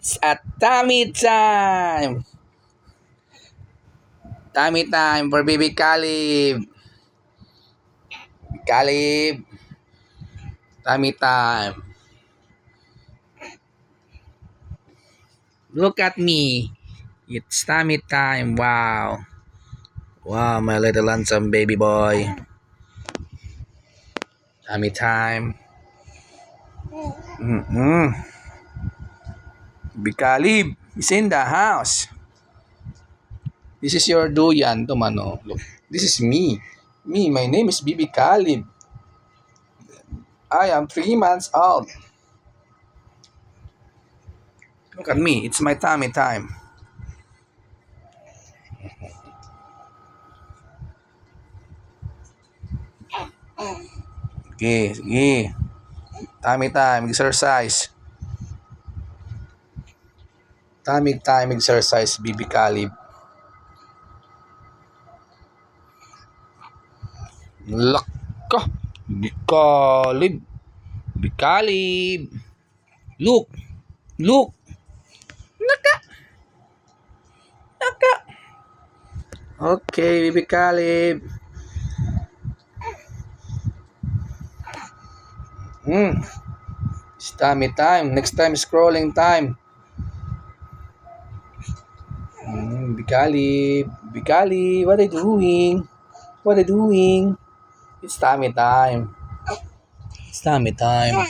It's a tummy time! Tummy time for baby Caleb. Caleb. Tummy time. Look at me. It's tummy time. Wow. Wow, my little handsome baby boy. Tummy time. Baby Caleb is in the house. This is your duyan, Tumano. Look, this is me. Me, my name is Baby Caleb. I am 3 months old. Look at me, it's my tummy time. Okay, sige. Tummy time, exercise. Tummy time, exercise, Baby Caleb. Laka, Baby Caleb. Baby Caleb. Look, look. Naka. Naka. Okay, Baby Caleb. It's tummy time. Next time, scrolling time. Bikali, Bikali, what are you doing? What are you doing? It's tummy time. It's tummy time.